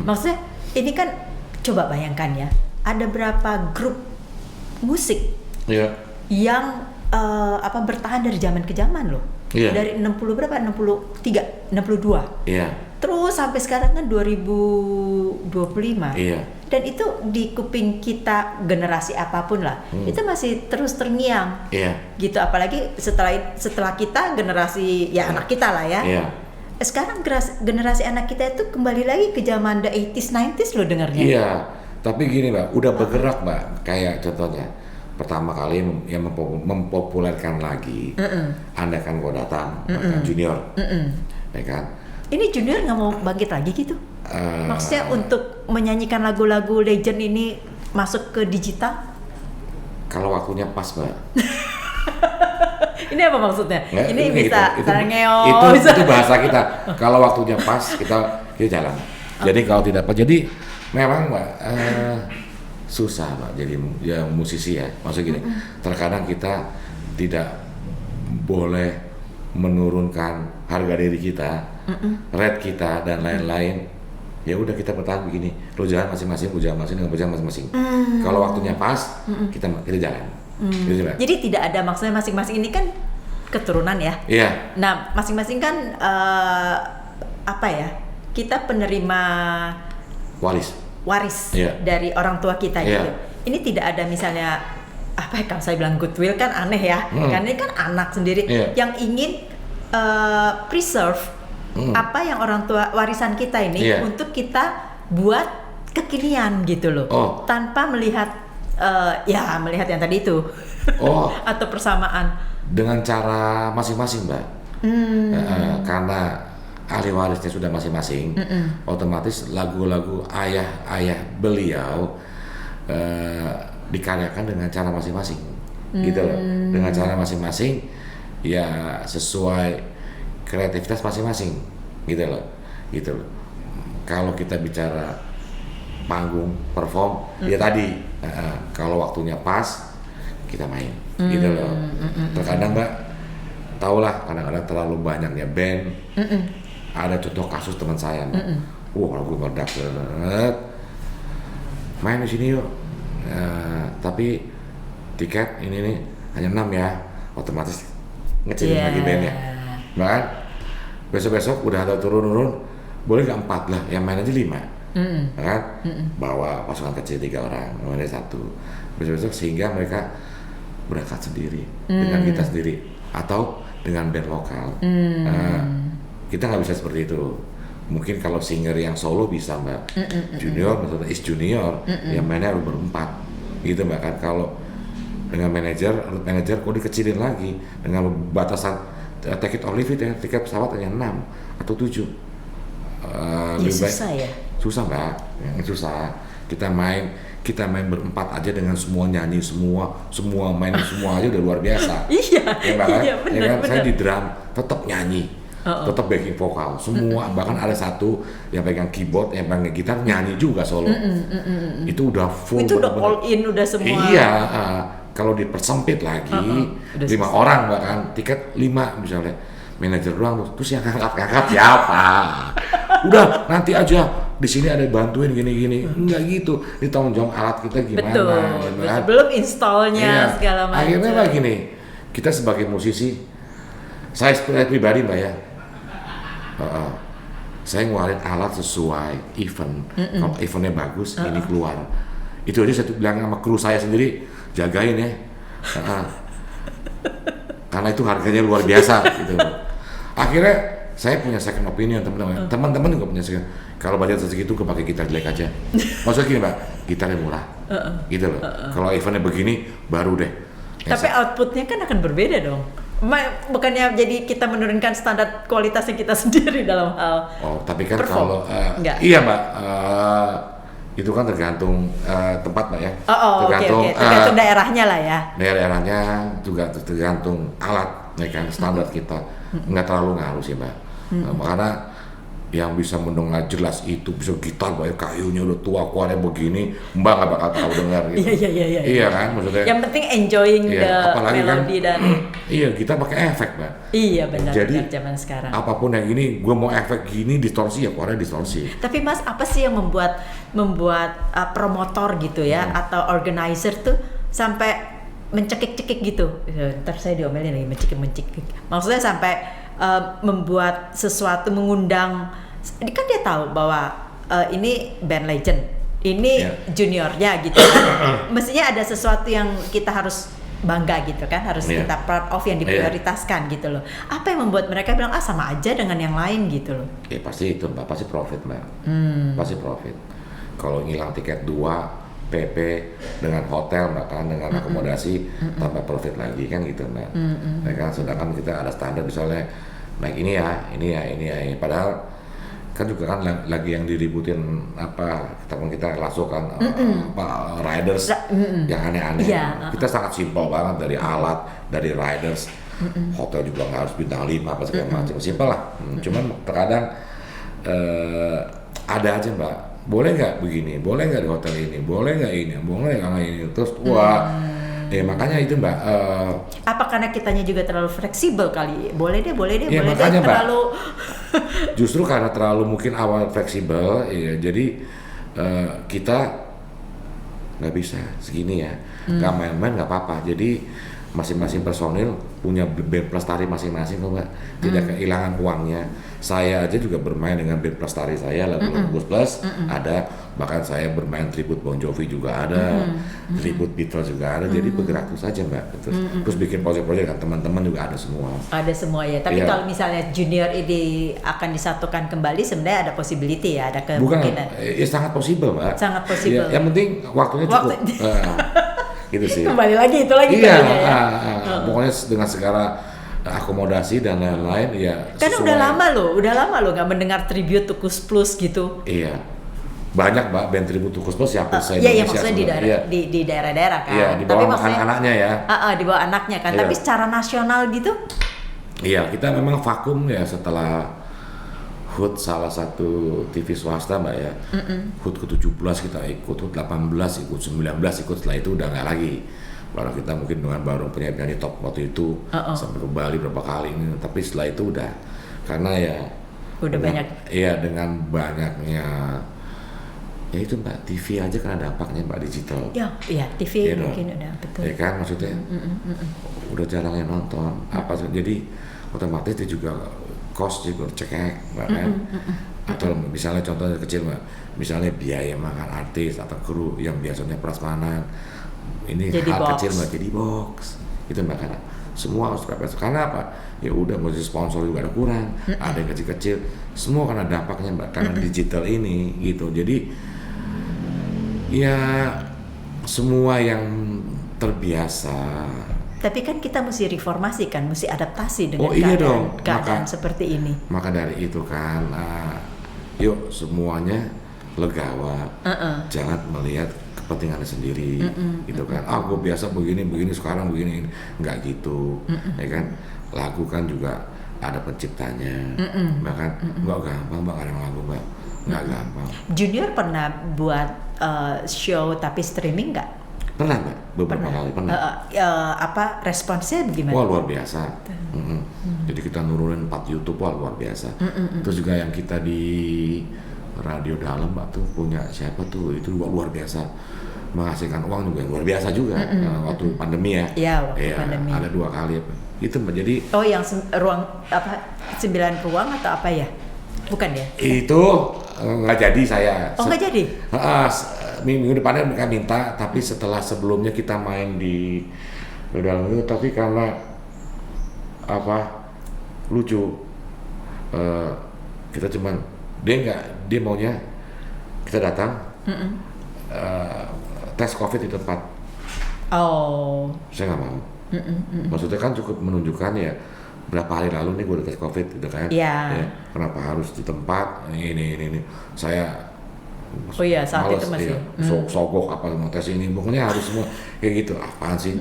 Maksudnya ini kan coba bayangkan ya, ada berapa grup musik yang bertahan dari zaman ke zaman loh. Dari 60 berapa? 63, 62. Terus sampai sekarang kan 2025. Dan itu di kuping kita, generasi apapun lah, itu masih terus terngiang. Gitu, apalagi setelah kita generasi ya anak kita lah ya. Sekarang generasi anak kita itu kembali lagi ke zaman the 80s, 90s loh dengarnya. Iya, tapi gini Mbak, udah bergerak Mbak. Kayak contohnya, pertama kali yang mempopulerkan lagi, Anda kan kau datang, Junior, ya kan? Ini Junior nggak mau bangkit lagi gitu? Maksudnya untuk menyanyikan lagu-lagu legend ini masuk ke digital? Kalau waktunya pas Mbak. Ini apa maksudnya? Nggak, ini bisa itu bahasa kita. Kalau waktunya pas kita jalan. Jadi kalau tidak pas, jadi memang Mbak susah Mbak jadi ya musisi ya. Maksud gini, terkadang kita tidak boleh menurunkan harga diri kita, rate kita dan lain-lain. Ya udah kita bertahan begini. Lo jalan masing-masing, lo jalan masing-masing. Kalau waktunya pas, kita jalan. Jadi tidak ada, maksudnya masing-masing ini kan keturunan ya. Nah, masing-masing kan kita penerima waris dari orang tua kita gitu. Ini tidak ada misalnya kalau saya bilang goodwill kan aneh ya. Karena ini kan anak sendiri yang ingin preserve apa yang orang tua warisan kita ini untuk kita buat kekinian gitu loh. Tanpa melihat melihat yang tadi itu atau persamaan dengan cara masing-masing Mbak. Karena ahli warisnya sudah masing-masing, otomatis lagu-lagu ayah beliau dikaryakan dengan cara masing-masing, gitu loh. Dengan cara masing-masing, ya sesuai kreativitas masing-masing, gitu loh. Kalau kita bicara panggung, perform, ya tadi kalau waktunya pas kita main, gitu loh. Terkadang Mbak, tahulah kadang-kadang terlalu banyaknya band. Ada contoh kasus teman saya Mbak, lagu meledak banget, main di sini yuk, tapi tiket ini nih hanya 6 ya, otomatis ngecilin lagi bandnya, Mbak. Besok-besok udah ada turun-turun, boleh nggak 4 lah, yang main aja 5. Kan? Bawa pasukan kecil 3 orang, mainnya 1. Besok-besok sehingga mereka berangkat sendiri dengan kita sendiri atau dengan band lokal. Kita nggak bisa seperti itu. Mungkin kalau singer yang solo bisa Mbak. Junior, misalnya junior, yang mainnya harus berempat, gitu Mbak kan. Kalau dengan manajer kok dikecilin lagi dengan batasan take it or leave it ya, tiket pesawat hanya 6 atau 7. Susah ya? Susah Mbak, susah. Kita main berempat aja dengan semua nyanyi, semua main semua aja udah luar biasa. Iya, Mbak kan? iya benar. Saya di drum tetap nyanyi, tetap backing vokal, semua. Bahkan ada satu yang pegang keyboard, yang pegang gitar nyanyi juga solo. Itu udah full. Itu udah all in, udah semua. Iya, kalau dipersempit lagi 5 orang bahkan tiket 5 misalnya, manajer doang terus yang ngangkat siapa? Udah nanti aja di sini ada bantuin gini-gini. Enggak gitu, ini tanggung jawab alat kita gimana. Betul. Belum installnya segala macam. Akhirnya Mbak gini, kita sebagai musisi, saya pribadi Mbak ya, saya ngeluarin alat sesuai event. Kalau eventnya bagus, ini keluar. Itu aja saya bilang sama kru saya sendiri, jagain ya. Karena itu harganya luar biasa gitu. Akhirnya saya punya second opinion teman-teman juga punya second. Kalau budget segitu pakai gitar jelek aja. Maksudnya gini Mbak, gitarnya murah, gitu loh. Kalau eventnya begini baru deh. Tapi outputnya kan akan berbeda dong. Bukannya jadi kita menurunkan standar kualitasnya kita sendiri dalam hal tapi kan perform. Kalau iya Mbak, itu kan tergantung tempat Mbak ya. Tergantung daerahnya lah ya. Daerahnya juga tergantung alat, ya kan, standar kita nggak terlalu ngaruh sih Mbak. Karena yang bisa mendengar jelas itu, bisa gitar banyak kayunya udah tua kuarnya begini, Mbak nggak bakal tahu dengar gitu. Iya kan maksudnya. Yang penting enjoying the melody kan, dan iya kita pakai efek Mbak. Iya benar. Jadi zaman sekarang. Apapun yang ini, gue mau efek gini distorsi ya kuarnya distorsi. Tapi Mas, apa sih yang membuat promotor gitu ya atau organizer tuh sampai mencekik-cekik gitu? Ntar saya diomelin lagi mencekik. Maksudnya sampai membuat sesuatu, mengundang, kan dia tahu bahwa ini band legend, ini juniornya gitu kan. Mestinya ada sesuatu yang kita harus bangga gitu kan, harus kita proud of, yang diprioritaskan gitu loh. Apa yang membuat mereka bilang sama aja dengan yang lain gitu loh? Ya pasti itu Mbak, pasti profit Mbak. Pasti profit. Kalau ngilang tiket 2 PP dengan hotel bahkan dengan akomodasi tambah profit lagi kan gitu Mbak. Ya kan, sedangkan kita ada standar misalnya naik ini ya, padahal kan juga kan lagi yang diributin apa kita langsungkan riders yang aneh-aneh. Kita sangat simpel banget, dari alat, dari riders, hotel juga nggak harus bintang 5 apa segala macam, simpel lah. Cuman terkadang ada aja Mbak, boleh nggak begini, boleh nggak di hotel ini, boleh nggak ini, terus makanya itu Mbak. Apa karena kitanya juga terlalu fleksibel kali? Boleh deh, makanya, terlalu. Justru karena terlalu mungkin awal fleksibel, ya, jadi kita nggak bisa segini ya, nggak main-main nggak apa-apa. Jadi masing-masing personil punya band pelestari masing-masing kok Mbak, tidak kehilangan uangnya. Saya aja juga bermain dengan band pelestari saya, lagu-lagu Plus ada, bahkan saya bermain tribute Bon Jovi juga ada, tribute Beatles juga ada, jadi bergerak terus aja Mbak. Terus bikin proyek-proyek dengan teman-teman juga ada semua. Ada semua ya, tapi kalau misalnya junior ini akan disatukan kembali, sebenarnya ada possibility ya, ada kemungkinan. Bukan, sangat possible Mbak. Sangat possible. Ya, yang penting waktunya cukup. Gitu sih. Kembali lagi itu lagi pokoknya dengan segala akomodasi dan lain-lain ya. Karena udah lama loh nggak mendengar tribute to Kus Plus gitu. Iya, banyak Mbak band tribute to Kus Plus ya. Iya maksudnya di daerah-daerah kan. Iya, di bawah anak-anaknya ya. Di bawah anaknya kan. Tapi secara nasional gitu. Iya, kita memang vakum ya setelah HUT salah satu TV swasta Mbak ya. HUT ke-17 kita ikut, HUT 18 ikut, 19 ikut, setelah itu udah nggak lagi. Baru kita mungkin dengan baru penyanyi top waktu itu sampai ke Bali berapa kali ini, tapi setelah itu udah, karena ya udah banyak. Iya, dengan banyaknya ya itu Mbak, TV aja kan ada dampaknya Mbak, digital. Iya TV mungkin udah betul. Ya kan maksudnya udah jarang yang nonton apa, jadi otomatis dia juga cost juga cekek Mbak kan. Atau misalnya contohnya kecil Mbak, misalnya biaya makan artis atau kru yang biasanya prasmanan, ini jadi hal box. Kecil Mbak, jadi box itu Mbak, karena semua harus prepare. Karena apa? Ya udah, musik sponsor juga ada kurang, ada yang kecil-kecil, semua karena dampaknya Mbak, karena digital ini gitu. Jadi ya semua yang terbiasa. Tapi kan kita mesti reformasi kan, mesti adaptasi dengan keadaan seperti ini. Maka dari itu kan, yuk semuanya legawa, jangan melihat kepentingannya sendiri, gitu kan. Gue biasa begini sekarang begini, nggak gitu, ya kan. Lagu kan juga ada penciptanya, bahkan nggak gampang Mbak, kadang lagu Mbak nggak gampang. Junior pernah buat show tapi streaming nggak? Pernah Mbak, beberapa kali pernah. Responsnya gimana? Wah, luar biasa. Jadi kita nurunin 4 YouTube, wah luar biasa. Terus juga yang kita di Radio Dalam Mbak tuh punya siapa tuh, itu luar biasa, menghasilkan uang juga luar biasa juga. Waktu pandemi ya. Iya, waktu pandemi. Ada 2 kali itu Mbak. Jadi yang ruang 9 ruang atau apa ya? Bukan ya? Itu nggak jadi saya. Nggak jadi? Minggu depannya mereka minta, tapi sebelumnya kita main di dalam itu, tapi karena lucu, kita cuman dia maunya kita datang tes COVID di tempat. Saya nggak mau. Maksudnya kan cukup menunjukkan ya berapa hari lalu nih gue udah tes COVID gitu kan. Ya, kenapa harus di tempat ini saya saat males, itu masih sogok apa mau tes ini, pokoknya harus semua kayak gitu. Apaan sih,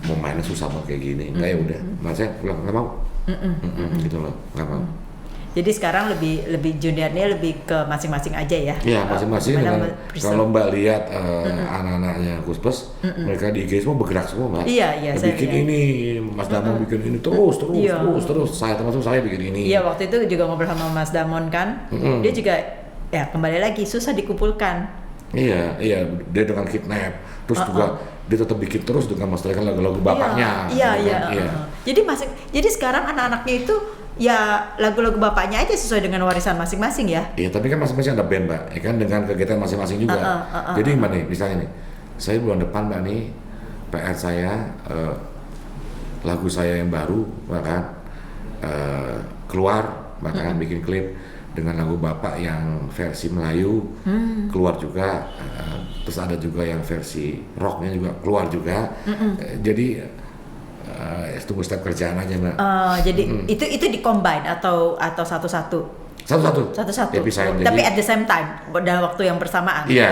mau mainnya susah banget kayak gini. Enggak, ya udah, saya pulang, nggak mau. Gitu loh, nggak mau. Jadi sekarang lebih juniornya lebih ke masing-masing aja ya. Iya, masing-masing dengan kalau Mbak lihat anak-anaknya Kuspes, mereka di IG semua bergerak semua, Mbak. Iya, bikin ini, Mas Damon bikin ini terus. Saya termasuk saya bikin ini. Iya, waktu itu juga ngobrol sama Mas Damon kan. Dia juga ya kembali lagi susah dikumpulkan. Iya, dia dengan Kidnap. Terus juga dia tetap bikin terus dengan melestarikan lagu-lagu bapaknya. Iya. Jadi sekarang anak-anaknya itu ya lagu-lagu bapaknya aja sesuai dengan warisan masing-masing ya. Iya, tapi kan masing-masing ada band, Mbak. Ya kan dengan kegiatan masing-masing juga. Jadi Mbak nih, misalnya nih, saya bulan depan Mbak nih, PR saya lagu saya yang baru, bahkan keluar, bahkan bikin klip dengan lagu bapak yang versi Melayu keluar juga, terus ada juga yang versi rocknya juga keluar juga. Jadi tunggu step kerjaan aja, Mbak. Jadi itu di-combine atau satu-satu? Satu-satu. Ya, tapi at the same time, dalam waktu yang bersamaan. Iya.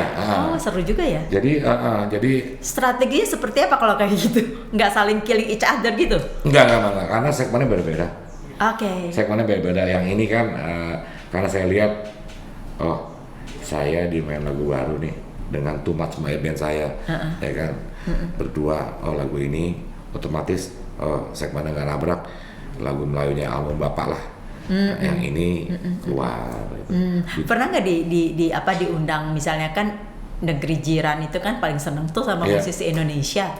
Seru juga ya. Jadi strateginya seperti apa kalau kayak gitu? Nggak saling killing each other gitu? Enggak, karena segmennya berbeda. Oke. Segmennya berbeda. Yang ini kan karena saya lihat, saya di main lagu baru nih dengan Too Much My Band saya, ya kan, berdua, lagu ini otomatis segmennya nggak nabrak, lagu Melayunya album bapak lah, yang ini keluar. Gitu. Pernah nggak diundang misalnya kan negeri jiran itu kan paling seneng tuh sama musisi Indonesia,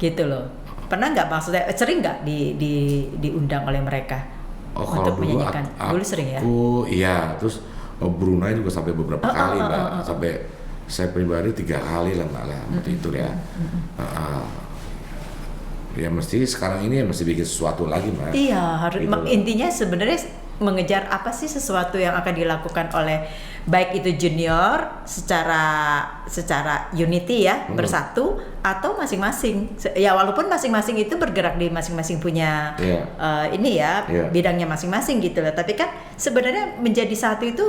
gitu loh. Pernah nggak maksudnya sering nggak diundang oleh mereka untuk menyanyikan? Dulu sering ya? Iya, terus Brunei juga sampai beberapa kali, Mbak. Sampai saya pribadi 3 kali lah, Mbak lah, waktu itu ya. Ya mesti sekarang ini mesti bikin sesuatu lagi, Mbak. Iya, harus gitu. Intinya sebenarnya mengejar apa sih sesuatu yang akan dilakukan oleh baik itu junior secara unity ya, bersatu, atau masing-masing. Ya walaupun masing-masing itu bergerak di masing-masing punya bidangnya masing-masing gitu loh. Tapi kan sebenarnya menjadi satu itu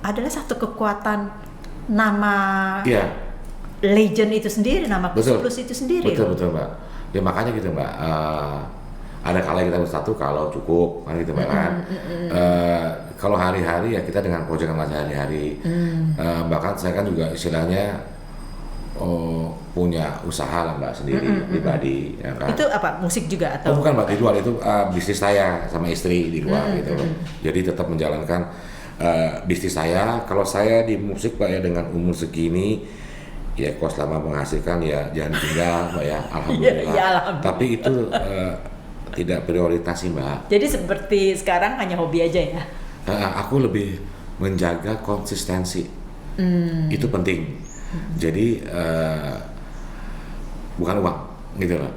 adalah satu kekuatan nama legend itu sendiri, nama Plus itu sendiri. Betul, Mbak. Ya makanya gitu, Mbak, ada kala kita bersatu kalau cukup kan gitu, Mbak kan. Kalau hari-hari ya kita dengan proyek yang sehari-hari. Bahkan saya kan juga istilahnya punya usaha lah, Mbak, sendiri pribadi, ya kan. Itu apa, musik juga atau? Bukan, Mbak, di luar itu bisnis saya sama istri di luar gitu loh. Jadi tetap menjalankan bisnis saya. Kalau saya di musik, Mbak, ya dengan umur segini ya kok selama menghasilkan ya jangan tinggal, Mbak, ya, alhamdulillah. Alhamdulillah. Tapi itu tidak prioritas sih, Mbak. Jadi seperti sekarang hanya hobi aja ya? Aku lebih menjaga konsistensi. Itu penting. Jadi bukan uang gitu loh.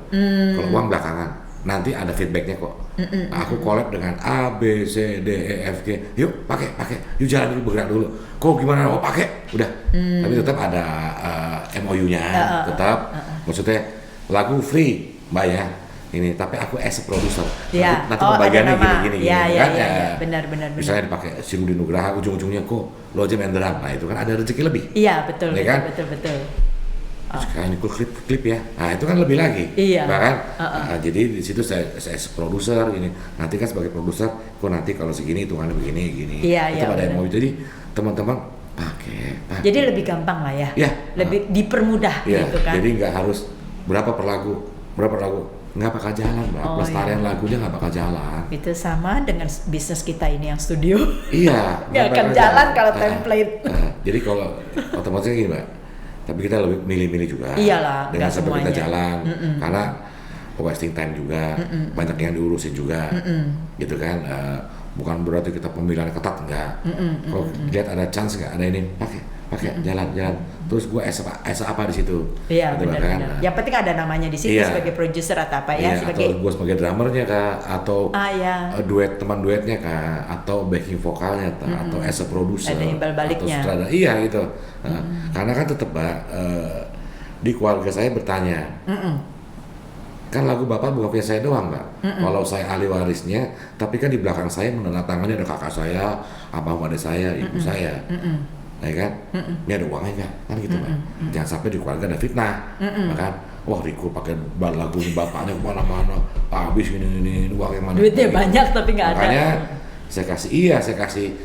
Kalau uang belakangan, nanti ada feedbacknya kok. Aku collab dengan A, B, C, D, E, F, G. Yuk pakai, yuk jalan dulu, bergerak dulu. Kok gimana? Pakai, udah. Tapi tetap ada MOU-nya, tetap. Maksudnya lagu free, Mbak ya. Ini, tapi aku as a producer. Nanti pembagiannya gini. Ya, benar. Misalnya dipakai si Rudi Nugraha, ujung-ujungnya kok lo aja main drum. Nah itu kan ada rezeki lebih. Iya, betul. Sekarang ini klip ya. Nah itu kan lebih lagi. Iya. Bahkan jadi di situ saya produser gini. Nanti kan sebagai produser, kok nanti kalau segini hitungannya begini gini. Iya, itu pada mau. Jadi teman-teman pakai. Jadi lebih gampang lah ya. Iya. Lebih dipermudah gitu kan. Jadi nggak harus berapa per lagu. Nggak bakal jalan, Mbak. Pelestarian lagunya nggak bakal jalan. Itu sama dengan bisnis kita ini yang studio. Iya. Nggak akan jalan kalau template. Jadi kalau otomatis gini, Mbak. Tapi kita lebih milih-milih juga. Iyalah, dengan sampai kita jalan, karena wasting time juga, banyak yang diurusin juga, gitu kan. Bukan berarti kita pemilihan ketat, enggak. Kalau lihat ada chance nggak, ada ini, pakai jalan. Terus gue as apa di situ. Iya, benar. Yang penting ada namanya di situ sebagai produser atau apa ya? Sebagai atau gue sebagai drummernya kah, atau teman duetnya kah, atau backing vokalnya atau as a producer. Ada imbal baliknya. Atau iya gitu. Karena kan tetap, Mbak, di keluarga saya bertanya. Kan lagu bapak bukan punya saya doang, Mbak. Walau saya ahli warisnya, tapi kan di belakang saya menandatangani ada kakak saya, abang adik saya, ibu saya. Ya kan? Ini ada uangnya kan gitu, Mbak. Jangan sampai di keluarga ada fitnah. Bahkan, wah Riko pakai lagu bapaknya kemana-mana, habis ini uangnya mana. Duitnya banyak tapi nggak ada. Makanya saya kasih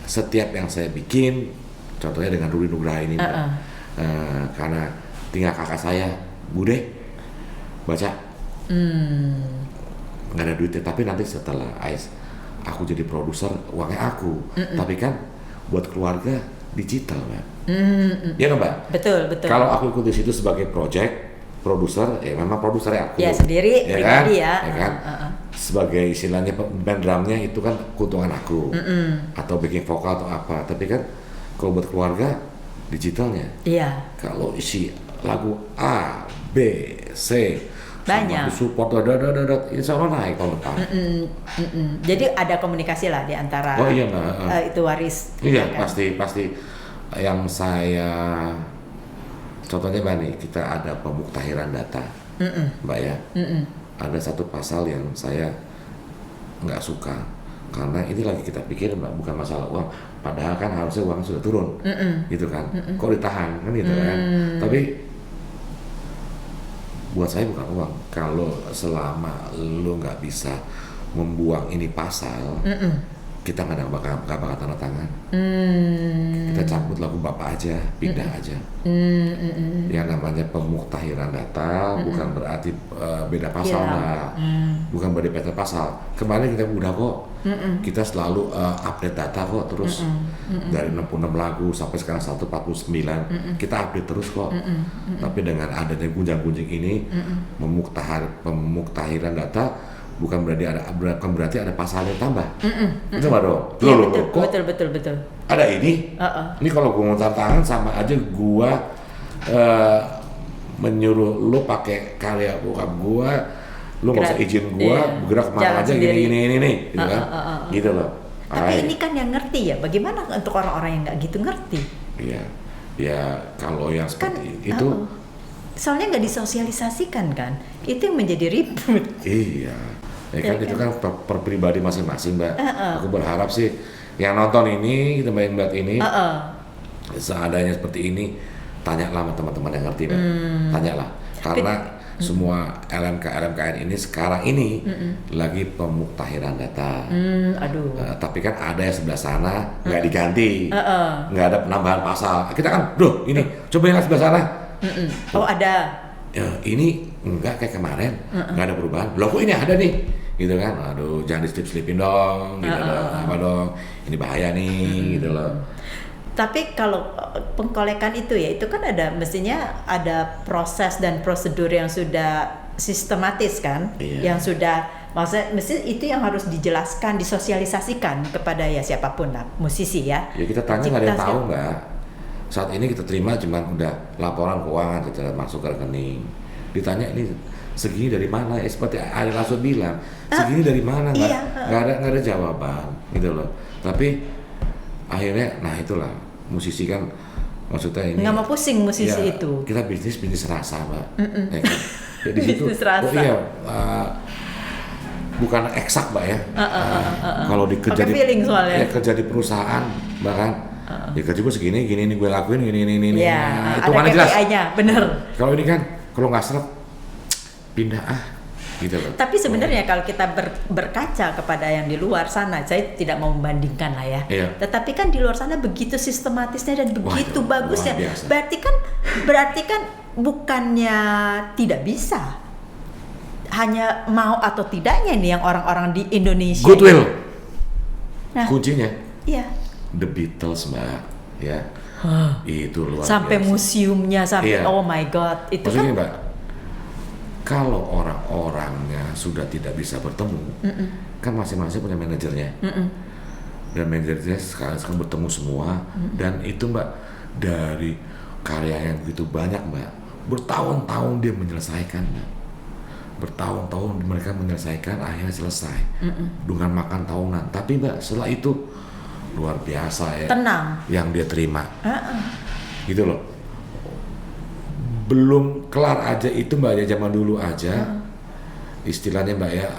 setiap yang saya bikin, contohnya dengan Rudi Nugraha ini, karena tinggal kakak saya, Bude, baca, nggak ada duitnya, tapi nanti setelah aku jadi produser, uangnya aku, tapi kan buat keluarga digital, Mbak. Iya kan, Mbak? Betul. Kalau aku ikut di situ sebagai produser, ya memang produsernya aku. Ya sendiri, ya pribadi kan? Ya kan? Sebagai istilahnya band drumnya itu kan keuntungan aku, atau backing vokal atau apa. Tapi kan kalau buat keluarga digitalnya. Iya. Kalau isi lagu A, B, C, banyak support, insya Allah naik tahun depan. Jadi ada komunikasi lah di antara. Oh iya, Mbak. Itu waris. Iya, kan? pasti. Yang saya contohnya Mbak nih, kita ada pemuktahiran data, Mbak ya. Ada satu pasal yang saya nggak suka, karena ini lagi kita pikir Mbak, bukan masalah uang, padahal kan harusnya uang sudah turun, gitu kan. Kok ditahan kan gitu kan. Tapi buat saya bukan uang. Kalau selama lo nggak bisa membuang ini pasal, kita nggak bakal tanda tangan. Kita cabut lagu Bapak aja, pindah aja. Yang namanya pemuktahiran data bukan berarti beda pasal lah, bukan berarti beda pasal. Kemarin kita udah kok, kita selalu update data kok terus dari 66 lagu sampai sekarang 149, kita update terus kok. Tapi dengan adanya gunjang-gunjing ini, pemuktahiran data bukan berarti ada pasal yang tambah. Coba dong. Betul. Ada ini. Ini kalau gue mau tantangan sama aja gue menyuruh lo pakai karya bokap gue, lo nggak usah izin gue, bergerak kemana aja gini nih, gitu kan? Gitu loh. Tapi ini kan yang ngerti ya. Bagaimana untuk orang-orang yang nggak gitu ngerti? Iya. Ya kalau yang seperti itu. Soalnya nggak disosialisasikan kan, itu yang menjadi ribut. Iya. Ya kan itu kan per pribadi masing-masing, Mbak. Aku berharap sih yang nonton ini, kita lihat ini, seadanya seperti ini, tanyalah sama teman-teman yang ngerti, Mbak. Tanyalah, karena semua LMKN ini sekarang ini lagi pemuktahiran data. Tapi kan ada yang sebelah sana nggak diganti, nggak ada penambahan pasal. Kita kan, ini coba yang sebelah sana. Oh ada. Ya, ini enggak kayak kemarin, enggak ada perubahan. Loh kok ini ada nih, gitu kan? Aduh, jangan diselip-selipin dong, gitu loh. Apa dong? Ini bahaya nih, gitu loh. Tapi kalau pengkolekan itu ya, itu kan mestinya ada proses dan prosedur yang sudah sistematis kan, yang sudah maksudnya mesti itu yang harus dijelaskan, disosialisasikan kepada ya siapapun lah, musisi ya. Ya kita tanya nggak ada yang tahu nggak. Saat ini kita terima cuman udah laporan keuangan kita masuk ke rekening. Ditanya ini segini dari mana? Seperti Ari Lasso bilang, segini dari mana? Nggak ada jawaban, gitu loh. Tapi akhirnya, nah itulah musisi kan, maksudnya ini. Nggak mau pusing musisi itu. Kita bisnis rasa, Mbak. Ya kan? Jadi bisnis rasa. Bukan eksak, Mbak ya. Kalau dikerja kerja di perusahaan, bahkan. Ya kerja gue segini, gini gue lakuin, gini. Ya, itu mana jelas? bener. Kalau ini kan, kalau nggak seret, pindah gitu loh. Tapi sebenarnya kalau kita berkaca kepada yang di luar sana, saya tidak mau membandingkan lah ya. Iya. Tetapi kan di luar sana begitu sistematisnya dan begitu bagusnya. Berarti kan bukannya tidak bisa, hanya mau atau tidaknya nih yang orang-orang di Indonesia. Goodwill. Nah, kuncinya. Iya. The Beatles, Mbak, ya. Itu luar sampai biasa. Museumnya sampai oh my god, itu maksudnya, kan Mbak, kalau orang-orangnya sudah tidak bisa bertemu, kan masing-masing punya manajernya, dan manajernya sekarang bertemu semua, dan itu, Mbak, dari karya yang begitu banyak, Mbak, bertahun-tahun dia menyelesaikan, Mbak. Bertahun-tahun mereka menyelesaikan, akhirnya selesai dengan makan tahunan. Tapi, Mbak, setelah itu luar biasa ya, tenang yang dia terima, gitu loh. Belum kelar aja itu, Mbak ya, zaman dulu aja, istilahnya, Mbak ya,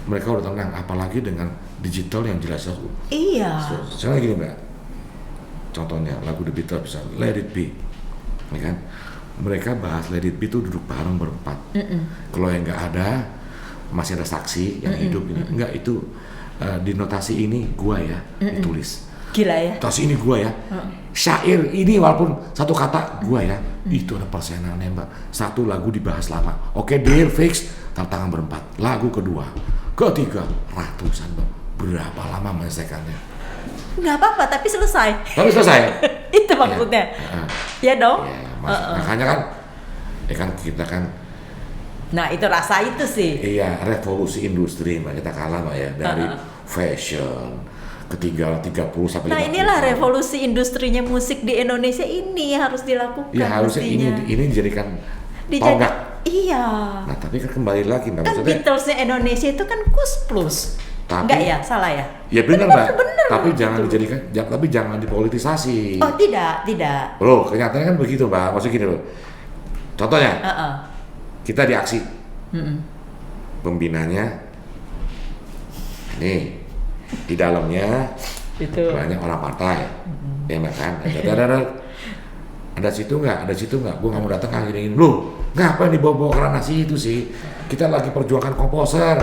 mereka udah tenang, apalagi dengan digital yang jelas. Iya. Misalnya gini, Mbak, contohnya lagu The Beatles bisa Let It Be, ya kan? Mereka bahas Let It Be itu duduk bareng berempat. Kalau yang nggak ada, masih ada saksi yang hidup ini. Enggak, itu di notasi ini gua ya ditulis. Gila ya. Notasi ini gua ya. Syair ini walaupun satu kata gua ya. Itu ada persenannya Mbak. Satu lagu dibahas lama. Oke, deal fix. Tantangan berempat. Lagu kedua, ketiga, ratusan Mbak. Berapa lama menyelesaikannya? Nggak apa-apa, tapi selesai. Itu maksudnya. Ya dong. Ya, makanya kan, kita kan. Nah itu rasa itu sih. Iya, revolusi industri Mbak, kita kalah Mbak ya, dari fashion ketiga 30 sampai 50. Nah inilah revolusi industrinya musik di Indonesia ini harus dilakukan. Ya harusnya ini dijadikan tonggak. Iya. Nah tapi kan kembali lagi Mbak, kan Beatlesnya Indonesia itu kan Kus Plus. Enggak ya, salah ya? Ya benar Mbak. Tapi jangan dijadikan, tapi jangan dipolitisasi. Oh tidak. Loh, kenyataannya kan begitu Mbak. Maksudnya gini loh. Contohnya, kita di aksi. Pembinanya, nih di dalamnya itu banyak orang partai, ya kan? Ada situ nggak? Gue nggak mau datang akhir-akhir ini. Loh, ngapa dibawa-bawa ke ranah situ sih? Kita lagi perjuangan komposer.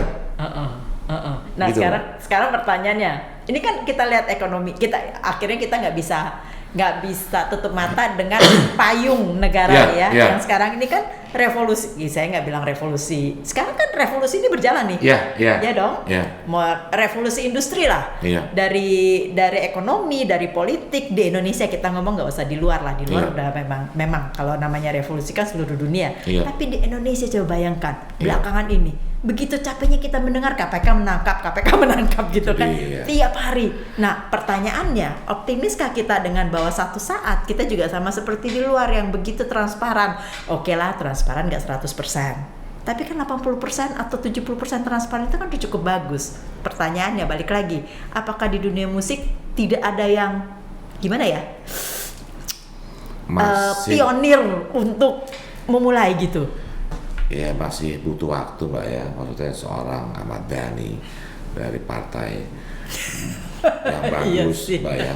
Nah gitu. Sekarang pertanyaannya, ini kan kita lihat ekonomi kita, akhirnya kita nggak bisa tutup mata dengan payung negara yang sekarang ini kan revolusi. Saya nggak bilang revolusi, sekarang kan revolusi ini berjalan nih. Ya dong. Mau revolusi industri lah. Dari ekonomi, dari politik di Indonesia kita ngomong, nggak usah di luar lah. Di luar udah memang kalau namanya revolusi kan seluruh dunia. Tapi di Indonesia coba bayangkan belakangan ini begitu capeknya kita mendengar KPK menangkap gitu kan tiap hari. Nah pertanyaannya, optimiskah kita dengan bahwa satu saat kita juga sama seperti di luar yang begitu transparan? Oke lah, transparan nggak 100%, tapi kan 80% atau 70% transparan itu kan udah cukup bagus. Pertanyaannya balik lagi, apakah di dunia musik tidak ada yang gimana ya, pionir untuk memulai gitu? Ya masih butuh waktu Mbak ya, maksudnya seorang Ahmad Dhani dari partai yang bagus Mbak ya,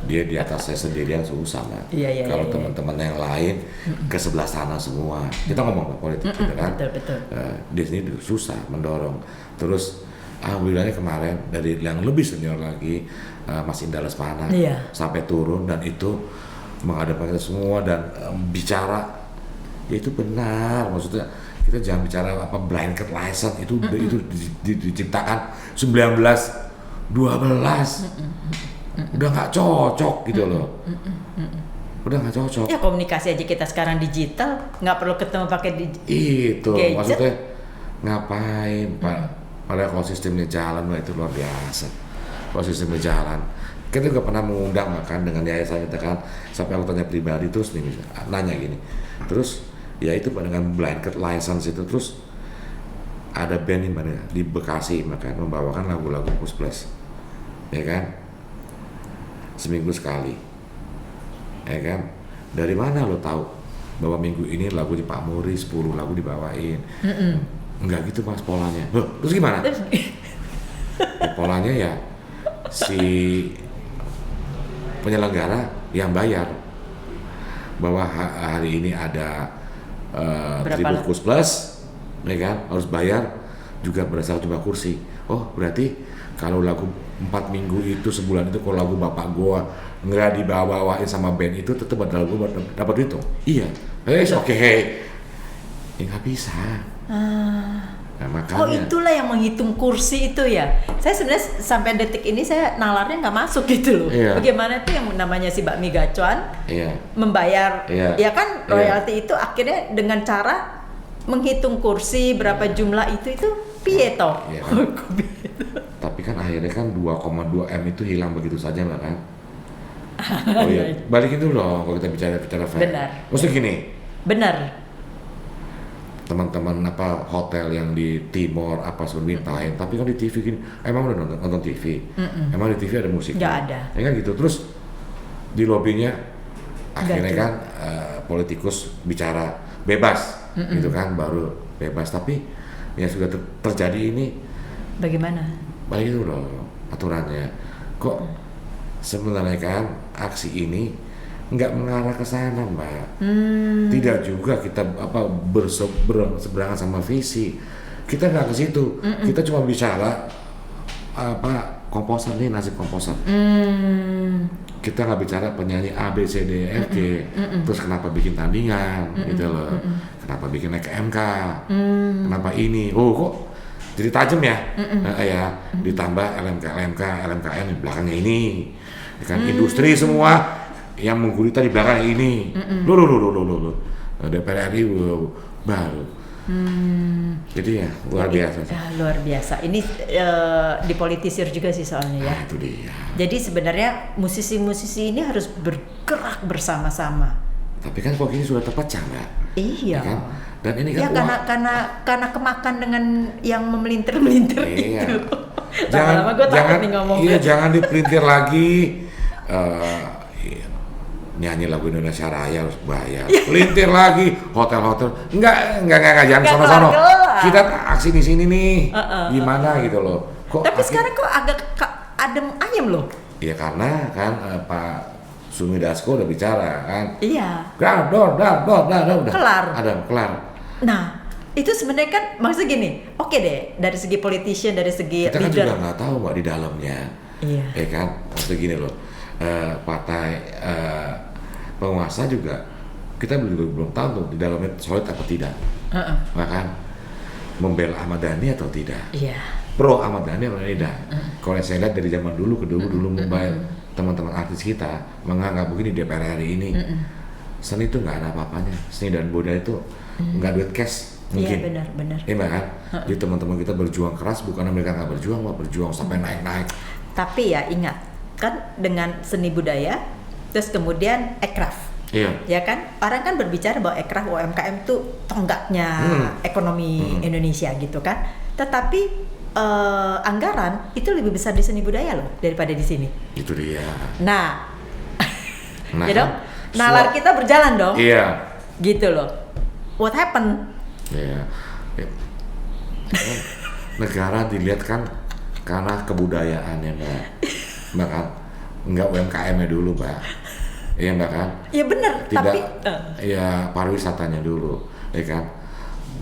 dia di atas saya sendirian susah Mbak. Kalau teman-teman yang lain ke sebelah sana semua, kita ngomong politik gitu kan, betul. Di sini susah mendorong. Terus alhamdulillahnya kemarin dari yang lebih senior lagi, Mas Indra Lesmana sampai turun dan itu menghadapkan kita semua dan bicara, ya itu benar, maksudnya kita jangan bicara blanket license itu diciptakan 1912 udah nggak cocok gitu loh, udah nggak cocok. Ya komunikasi aja kita sekarang digital, nggak perlu ketemu pakai itu gadget. Maksudnya ngapain pada kalau sistemnya jalan itu luar biasa. Kalau sistemnya jalan, kita juga pernah mengundang makan dengan yayasan kita kan, sampai aku tanya pribadi terus nih nanya gini, terus ya itu dengan blanket license itu, terus ada band di Bekasi makan membawakan lagu-lagu Kus Plus, ya kan, seminggu sekali, ya kan. Dari mana lo tahu bahwa minggu ini lagu di Pak Muri 10 lagu dibawain? Enggak gitu Mas polanya. Loh, terus gimana? Ya, polanya ya si penyelenggara yang bayar, bahwa hari ini ada tribut Kus Plus, ya kan, harus bayar juga berdasarkan jumlah kursi. Oh berarti kalau lagu 4 minggu itu sebulan itu, kalau lagu bapak gua nggak dibawain sama band itu tetap ada lagu dapat itu. Iya, oke. Ya nggak bisa. Nah, makanya. Oh itulah yang menghitung kursi itu ya. Saya sebenarnya sampai detik ini saya nalarnya nggak masuk gitu loh. Bagaimana itu yang namanya si Bakmi Gacuan membayar, ya kan royalti itu akhirnya dengan cara menghitung kursi berapa jumlah itu piye toh? Tapi kan akhirnya kan 2,2 M itu hilang begitu saja Mbak kan? Oh iya, balikin dulu dong kalau kita bicara fair. Benar. Maksudnya gini. Benar. Teman-teman hotel yang di Timor suruh mintain, tapi kan di TV gini, emang udah nonton TV, emang di TV ada musik? Nggak ada. Ya kan gitu, terus di lobbynya akhirnya kan politikus bicara bebas, gitu kan, baru bebas, tapi yang sudah terjadi ini bagaimana? Baik itu loh aturannya, kok sebenarnya kan aksi ini nggak mengarah ke sana Mbak. Tidak juga kita berseberangan sama visi. Kita nggak ke situ. Kita cuma bicara komposer nih, nasib komposer. Kita nggak bicara penyanyi A, B, C, D, F, G. Terus kenapa bikin tandingan, gitu loh. Kenapa bikin naik ke MK. Kenapa ini. Oh kok jadi tajam ya. Ya ditambah LMKN di belakangnya ini. Kan industri semua yang menggulita di belakang ini. Loh. DPR RI baru. Jadi ya luar biasa. Luar biasa. Ini dipolitisir juga sih soalnya ya. Itu dia. Jadi sebenarnya musisi-musisi ini harus bergerak bersama-sama. Tapi kan kok ini sudah terpecah, Mbak. Iya. Ya kan? Dan ini kan karena kemakan dengan yang memelintir-melintir itu. Lama-lama gue takut nih ngomong. Iya, jangan dipelintir lagi. Nyanyi lagu Indonesia Raya harus bayar. Pelintir lagi hotel-hotel. Enggak jangan sono-sono. Kita aksi di sini nih. Gimana gitu loh. Tapi sekarang kok agak adem ayem loh. Iya karena kan Pak Sumi Dasko udah bicara kan. Iya. Udah. Kelar. Nah, itu sebenarnya kan maksudnya gini. Oke deh, dari segi politician, dari segi kita leader. Kita kan juga nggak tahu Mbak di dalamnya. Iya. Ya kan, maksudnya gini loh. Partai penguasa juga kita belum tahu tuh di dalamnya solid apa tidak. Bahkan membela Ahmad Dhani atau tidak. Iya. Pro Ahmad Dhani atau tidak. Kalau saya lihat dari zaman dulu mobile teman-teman artis kita menganggap begini DPR RI ini seni itu nggak ada apa-apanya. Seni dan budaya itu nggak duit cash mungkin. Iya benar. Iya kan. Jadi teman-teman kita berjuang keras bukan mereka nggak berjuang sampai naik. Tapi ya ingat kan dengan seni budaya terus kemudian ekraf. Iya. Ya kan orang kan berbicara bahwa ekraf UMKM itu tonggaknya ekonomi Indonesia gitu kan. Tetapi anggaran itu lebih besar di seni budaya loh daripada di sini. Itu dia. Nah ya dong. Nalar kita berjalan dong. Iya. Gitu loh. What happened? Iya. Negara dilihat kan karena kebudayaannya Mbak. Bahkan enggak UMKM-nya dulu Mbak. Iya enggak kan? Iya benar. Tapi ya pariwisatanya dulu, ya kan?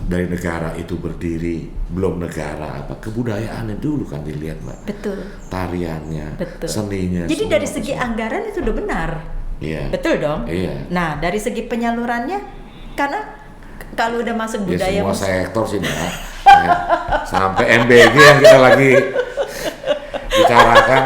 Dari negara itu berdiri, belum negara apa kebudayaannya dulu kan dilihat Mbak. Betul. Tariannya, betul. Seninya. Jadi dari segi anggaran itu udah benar. Iya. Betul dong. Iya. Nah dari segi penyalurannya, karena kalau udah masuk budaya ya, semua sektor sih Mbak. Sampai MBG yang kita lagi bicarakan